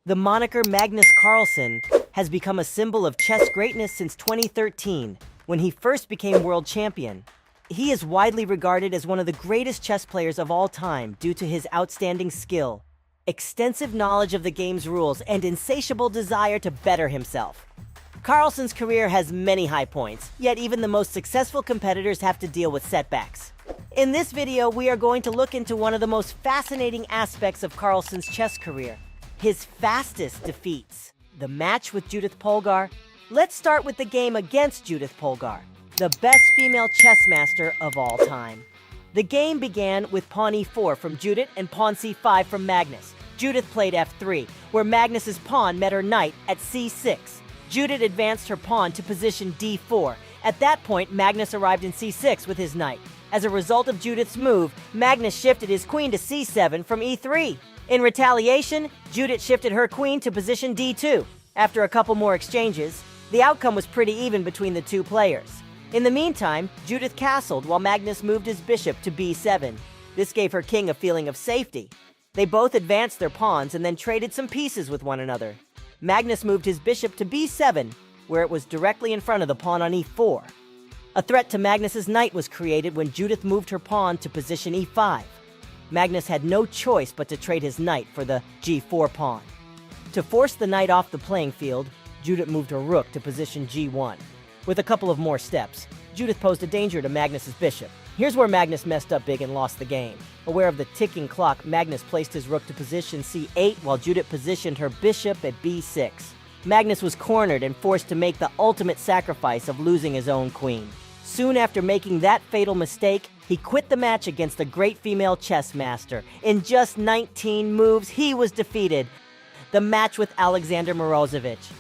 The moniker Magnus Carlsen has become a symbol of chess greatness since 2013, when he first became world champion. He is widely regarded as one of the greatest chess players of all time due to his outstanding skill, extensive knowledge of the game's rules, and insatiable desire to better himself. Carlsen's career has many high points, yet even the most successful competitors have to deal with setbacks. In this video, we are going to look into one of the most fascinating aspects of Carlsen's chess career: his fastest defeats. The match with Judith Polgar. Let's start with the game against Judith Polgar, the best female chess master of all time. The game began with pawn e4 from Judith and pawn c5 from Magnus. Judith played f3, where Magnus's pawn met her knight at c6. Judith advanced her pawn to position d4. At that point, Magnus arrived in c6 with his knight. As a result of Judith's move, Magnus shifted his queen to c7 from e3. In retaliation, Judith shifted her queen to position d2. After a couple more exchanges, the outcome was pretty even between the two players. In the meantime, Judith castled while Magnus moved his bishop to b7. This gave her king a feeling of safety. They both advanced their pawns and then traded some pieces with one another. Magnus moved his bishop to b7, where it was directly in front of the pawn on e4. A threat to Magnus's knight was created when Judith moved her pawn to position e5. Magnus had no choice but to trade his knight for the g4 pawn. To force the knight off the playing field, Judith moved her rook to position g1. With a couple of more steps, Judith posed a danger to Magnus's bishop. Here's where Magnus messed up big and lost the game. Aware of the ticking clock, Magnus placed his rook to position c8 while Judith positioned her bishop at b6. Magnus was cornered and forced to make the ultimate sacrifice of losing his own queen. Soon after making that fatal mistake, he quit the match against the great female chess master. In just 19 moves, he was defeated. The match with Alexander Morozevich.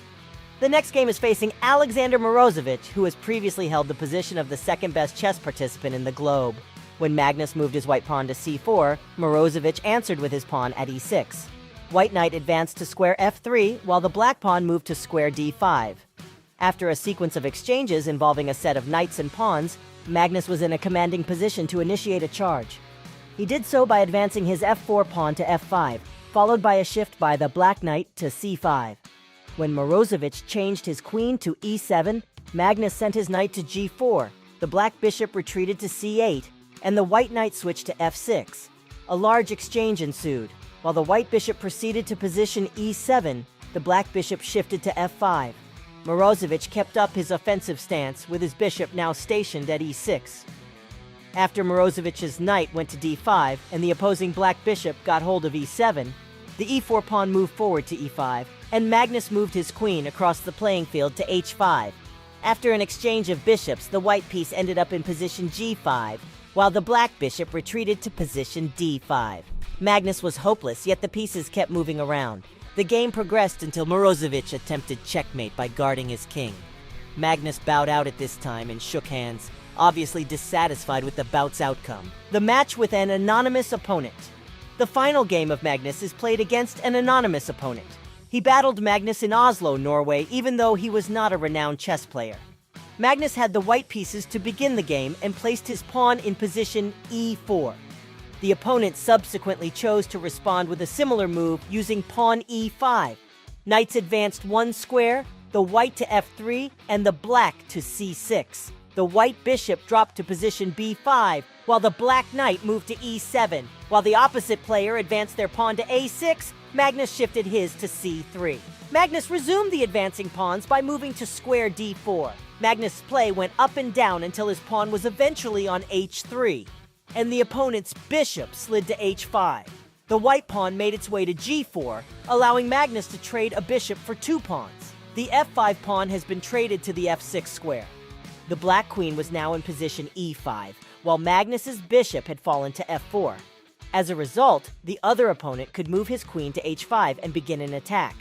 The next game is facing Alexander Morozevich, who has previously held the position of the second-best chess participant in the globe. When Magnus moved his white pawn to c4, Morozevich answered with his pawn at e6. White knight advanced to square f3, while the black pawn moved to square d5. After a sequence of exchanges involving a set of knights and pawns, Magnus was in a commanding position to initiate a charge. He did so by advancing his f4 pawn to f5, followed by a shift by the black knight to c5. When Morozevich changed his queen to e7, Magnus sent his knight to g4. The black bishop retreated to c8, and the white knight switched to f6. A large exchange ensued. While the white bishop proceeded to position e7, the black bishop shifted to f5. Morozevich kept up his offensive stance, with his bishop now stationed at e6. After Morozevich's knight went to d5 and the opposing black bishop got hold of e7, the e4 pawn moved forward to e5, and Magnus moved his queen across the playing field to h5. After an exchange of bishops, the white piece ended up in position g5, while the black bishop retreated to position d5. Magnus was hopeless, yet the pieces kept moving around. The game progressed until Morozevich attempted checkmate by guarding his king. Magnus bowed out at this time and shook hands, obviously dissatisfied with the bout's outcome. The match with an anonymous opponent. The final game of Magnus is played against an anonymous opponent. He battled Magnus in Oslo, Norway, even though he was not a renowned chess player. Magnus had the white pieces to begin the game and placed his pawn in position e4. The opponent subsequently chose to respond with a similar move using pawn e5. Knights advanced one square, the white to f3, and the black to c6. The white bishop dropped to position b5, while the black knight moved to e7. While the opposite player advanced their pawn to a6, Magnus shifted his to c3. Magnus resumed the advancing pawns by moving to square d4. Magnus' play went up and down until his pawn was eventually on h3, and the opponent's bishop slid to h5. The white pawn made its way to g4, allowing Magnus to trade a bishop for two pawns. The f5 pawn has been traded to the f6 square. The black queen was now in position e5, while Magnus's bishop had fallen to f4. As a result, the other opponent could move his queen to h5 and begin an attack.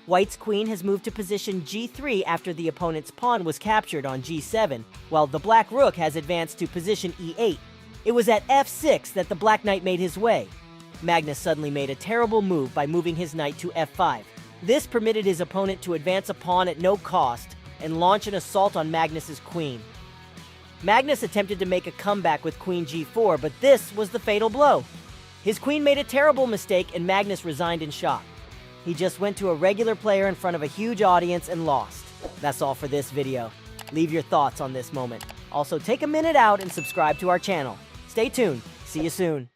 White's queen has moved to position g3 after the opponent's pawn was captured on g7, while the black rook has advanced to position e8. It was at f6 that the black knight made his way. Magnus suddenly made a terrible move by moving his knight to f5. This permitted his opponent to advance a pawn at no cost and launch an assault on Magnus's queen. Magnus attempted to make a comeback with queen g4, but this was the fatal blow. His queen made a terrible mistake and Magnus resigned in shock. He just went to a regular player in front of a huge audience and lost. That's all for this video. Leave your thoughts on this moment. Also, take a minute out and subscribe to our channel. Stay tuned. See you soon.